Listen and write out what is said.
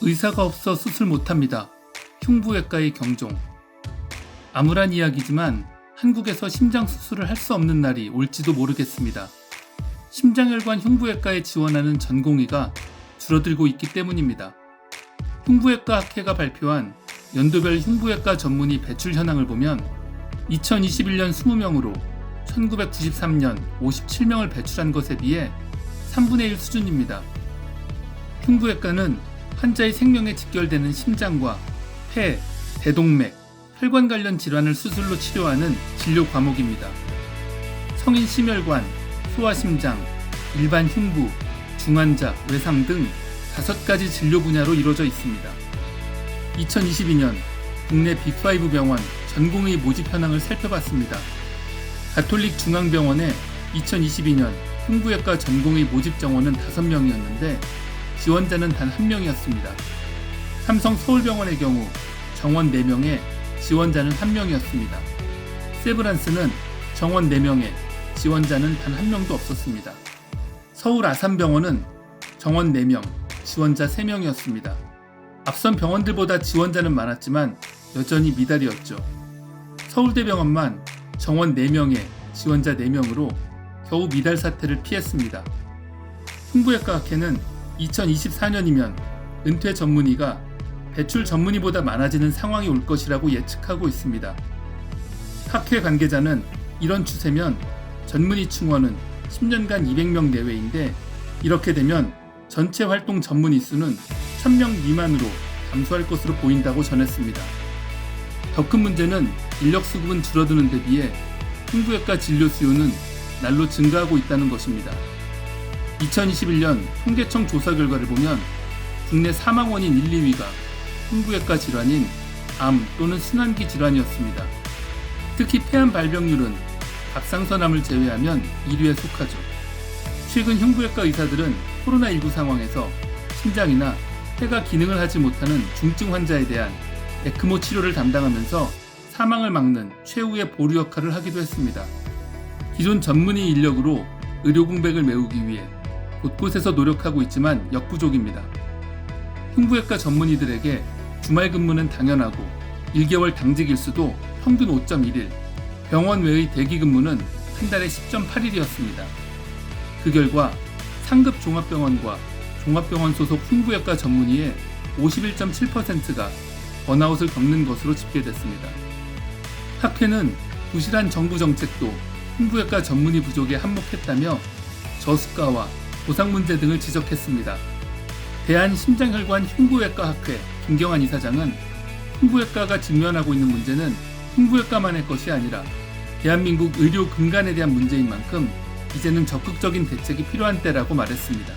의사가 없어 수술 못합니다. 흉부외과의 경종. 암울한 이야기지만 한국에서 심장 수술을 할 수 없는 날이 올지도 모르겠습니다. 심장혈관 흉부외과에 지원하는 전공의가 줄어들고 있기 때문입니다. 흉부외과 학회가 발표한 연도별 흉부외과 전문의 배출 현황을 보면 2021년 20명으로 1993년 57명을 배출한 것에 비해 3분의 1 수준입니다. 흉부외과는 환자의 생명에 직결되는 심장과 폐, 대동맥, 혈관 관련 질환을 수술로 치료하는 진료 과목입니다. 성인 심혈관, 소아심장, 일반 흉부, 중환자, 외상 등 5가지 진료 분야로 이루어져 있습니다. 2022년 국내 빅5 병원 전공의 모집 현황을 살펴봤습니다. 가톨릭 중앙병원의 2022년 흉부외과 전공의 모집 정원은 5명이었는데 지원자는 단 1명이었습니다. 삼성 서울병원의 경우 정원 4명에 지원자는 1명이었습니다. 세브란스는 정원 4명에 지원자는 단 1명도 없었습니다. 서울 아산병원은 정원 4명, 지원자 3명이었습니다. 앞선 병원들보다 지원자는 많았지만 여전히 미달이었죠. 서울대병원만 정원 4명에 지원자 4명으로 겨우 미달 사태를 피했습니다. 흉부외과 학회는 2024년이면 은퇴 전문의가 배출 전문의보다 많아지는 상황이 올 것이라고 예측하고 있습니다. 학회 관계자는 이런 추세면 전문의 충원은 10년간 200명 내외인데 이렇게 되면 전체 활동 전문의 수는 1000명 미만으로 감소할 것으로 보인다고 전했습니다. 더 큰 문제는 인력 수급은 줄어드는 데 비해 흉부외과 진료 수요는 날로 증가하고 있다는 것입니다. 2021년 통계청 조사 결과를 보면 국내 사망 원인 1, 2위가 흉부외과 질환인 암 또는 순환기 질환이었습니다. 특히 폐암 발병률은 갑상선암을 제외하면 1위에 속하죠. 최근 흉부외과 의사들은 코로나19 상황에서 심장이나 폐가 기능을 하지 못하는 중증 환자에 대한 에크모 치료를 담당하면서 사망을 막는 최후의 보루 역할을 하기도 했습니다. 기존 전문의 인력으로 의료 공백을 메우기 위해 곳곳에서 노력하고 있지만 역부족입니다. 흉부외과 전문의들에게 주말 근무는 당연하고 1개월 당직 일수도 평균 5.1일, 병원 외의 대기 근무는 한 달에 10.8일이었습니다. 그 결과 상급 종합병원과 종합병원 소속 흉부외과 전문의의 51.7%가 번아웃을 겪는 것으로 집계됐습니다. 학회는 부실한 정부 정책도 흉부외과 전문의 부족에 한몫했다며 저수가와 보상 문제 등을 지적했습니다. 대한심장혈관 흉부외과 학회 김경환 이사장은 흉부외과가 직면하고 있는 문제는 흉부외과만의 것이 아니라 대한민국 의료 근간에 대한 문제인 만큼 이제는 적극적인 대책이 필요한 때라고 말했습니다.